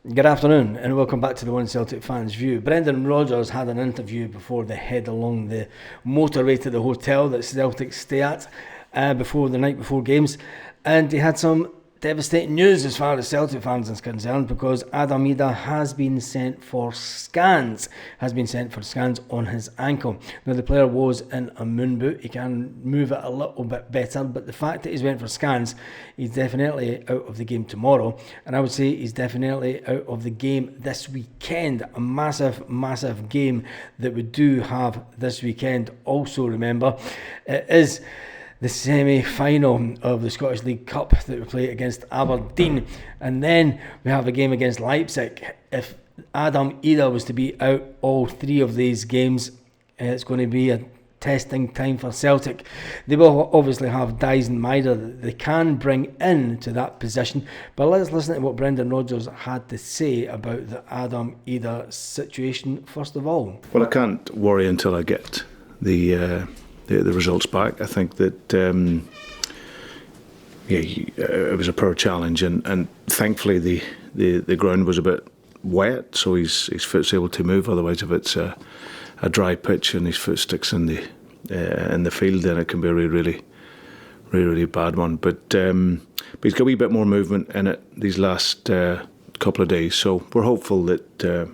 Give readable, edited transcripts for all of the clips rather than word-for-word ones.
Good afternoon and welcome back to the One Celtic Fans View. Brendan Rodgers had an interview before they head along the motorway to the hotel that Celtic stay at before the night before games, and he had some devastating news as far as Celtic fans is concerned, because Adam Idah has been sent for scans on his ankle. Now, the player was in a moon boot. He can move it a little bit better, but the fact that he's went for scans, he's definitely out of the game tomorrow, and I would say he's definitely out of the game this weekend. A massive game that we do have this weekend. Also remember, it is the semi-final of the Scottish League Cup that we play against Aberdeen, and then we have a game against Leipzig. If Adam Idah was to be out all three of these games, it's going to be a testing time for Celtic. They will obviously have Adam Idah that they can bring in to that position, but let's listen to what Brendan Rodgers had to say about the Adam Idah situation first of all. Well, I can't worry until I get the results back. I think that it was a poor challenge, and thankfully the ground was a bit wet, so his foot's able to move. Otherwise, if it's a dry pitch and his foot sticks in the field, then it can be a really bad one. But he's got a wee bit more movement in it these last couple of days, so we're hopeful that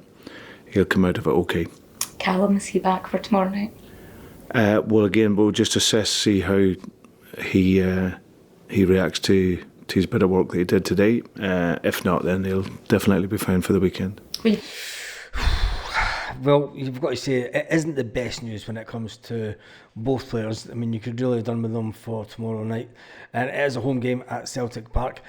he'll come out of it okay. Callum, is he back for tomorrow night? Well, again, we'll just assess, see how he reacts to his bit of work that he did today. If not, then he'll definitely be fine for the weekend. Well, you've got to say it isn't the best news when it comes to both players. I mean, you could really have done with them for tomorrow night. And it is a home game at Celtic Park.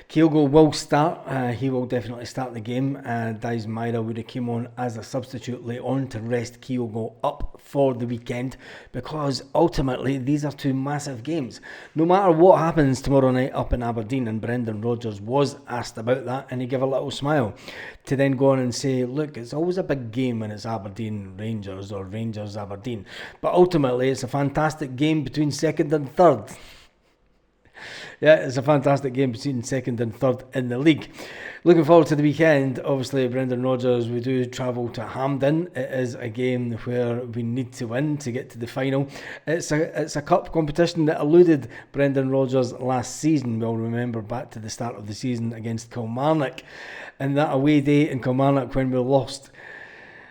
Kyogo will start. He will definitely start the game. Adam Idah would have came on as a substitute late on to rest Kyogo up for the weekend, because ultimately these are two massive games. No matter what happens tomorrow night up in Aberdeen, and Brendan Rodgers was asked about that and he gave a little smile to then go on and say, look, it's always a big game when it's Aberdeen Rangers or Rangers Aberdeen, but ultimately it's a fantastic game between second and third. Yeah, it's a fantastic game between second and third in the league. Looking forward to the weekend. Obviously, Brendan Rodgers, we do travel to Hampden. It is a game where we need to win to get to the final. It's a cup competition that eluded Brendan Rodgers last season. We'll remember back to the start of the season against Kilmarnock, and that away day in Kilmarnock when we lost.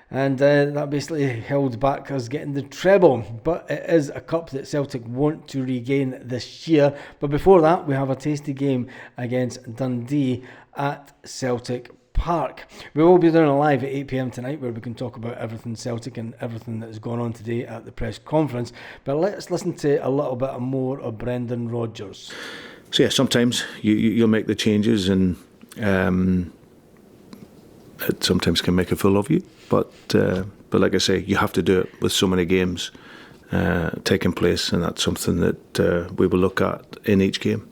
And that basically held back us getting the treble. But it is a cup that Celtic want to regain this year. But before that, we have a tasty game against Dundee at Celtic Park. We will be doing a live at 8 p.m. tonight where we can talk about everything Celtic and everything that has gone on today at the press conference. But let's listen to a little bit more of Brendan Rodgers. So yeah, sometimes you'll make the changes, and it sometimes can make a fool of you. But like I say, you have to do it with so many games taking place, and that's something that we will look at in each game.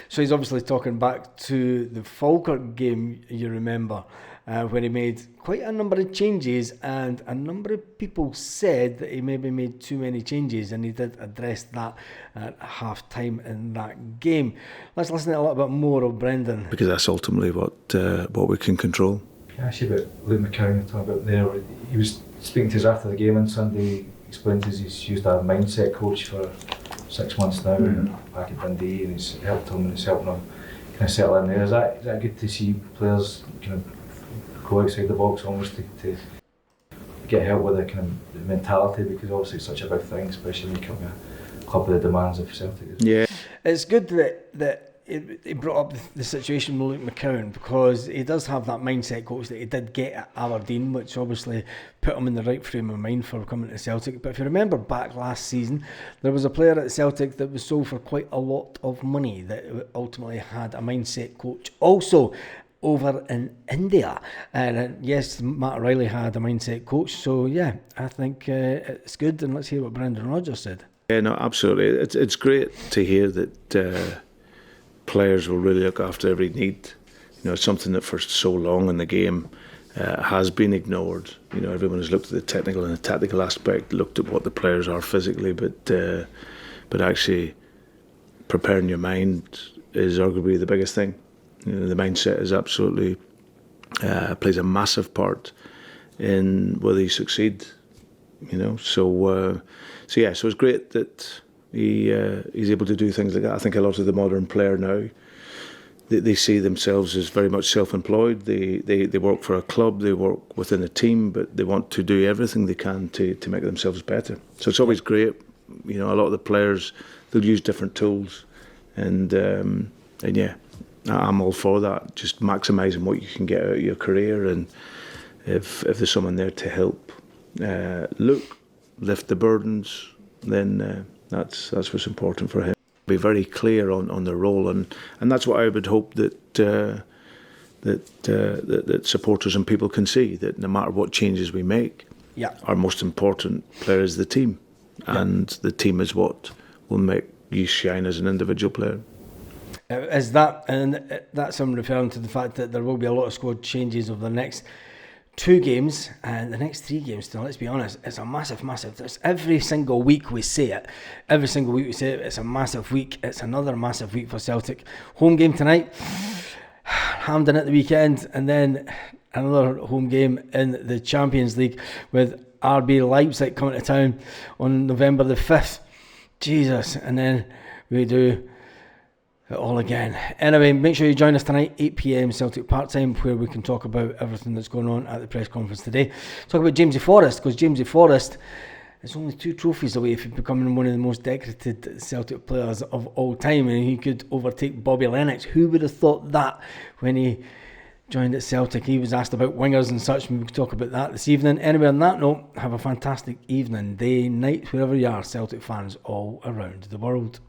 So he's obviously talking back to the Falkirk game, you remember, where he made quite a number of changes, and a number of people said that he maybe made too many changes, and he did address that at half time in that game. Let's listen to a little bit more of Brendan. Because that's ultimately what we can control. Can I ask you about Luke McCowan talking about there? He was speaking to us after the game on Sunday, explained to us he's used a mindset coach for 6 months now, back at Dundee, and he's helped him and he's helping him kind of settle in there. Is that good to see players kind of go outside the box almost to get help with the kind of mentality, because obviously it's such a big thing, especially when you come to a club with the demands of Celtic. Yeah, it's good that he brought up the situation with Luke McCowan, because he does have that mindset coach that he did get at Aberdeen, which obviously put him in the right frame of mind for coming to Celtic. But if you remember back last season, there was a player at Celtic that was sold for quite a lot of money that ultimately had a mindset coach also over in India. And yes, Matt Riley had a mindset coach. So yeah, I think it's good. And let's hear what Brendan Rodgers said. Yeah, no, absolutely. It's great to hear that players will really look after every need. You know, it's something that for so long in the game has been ignored. You know, everyone has looked at the technical and the tactical aspect, looked at what the players are physically, but actually preparing your mind is arguably the biggest thing. You know, the mindset is absolutely plays a massive part in whether you succeed. So it's great that he's able to do things like that. I think a lot of the modern player now, they see themselves as very much self-employed. They work for a club, they work within a team, but they want to do everything they can to make themselves better. So it's always great. A lot of the players, they'll use different tools, and I'm all for that. Just maximising what you can get out of your career, and if there's someone there to help lift the burdens, then that's what's important for him. Be very clear on the role, and that's what I would hope that supporters and people can see, that no matter what changes we make, our most important player is the team, and the team is what will make you shine as an individual player. Is that, and that's I'm referring to the fact that there will be a lot of squad changes over the next 2 games and the next 3 games still. Let's be honest, it's a massive. Every single week we say it. It's a massive week. It's another massive week for Celtic. Home game tonight, Hampden at the weekend, and then another home game in the Champions League with RB Leipzig coming to town on November the 5th. Jesus, and then we do it all again. Anyway, make sure you join us tonight, 8 p.m. Celtic Park time, where we can talk about everything that's going on at the press conference today. Talk about Jamesy Forrest, because Jamesy Forrest is only 2 trophies away from becoming one of the most decorated Celtic players of all time, and he could overtake Bobby Lennox. Who would have thought that when he joined at Celtic? He was asked about wingers and such, and we could talk about that this evening. Anyway, on that note, have a fantastic evening, day, night, wherever you are, Celtic fans all around the world.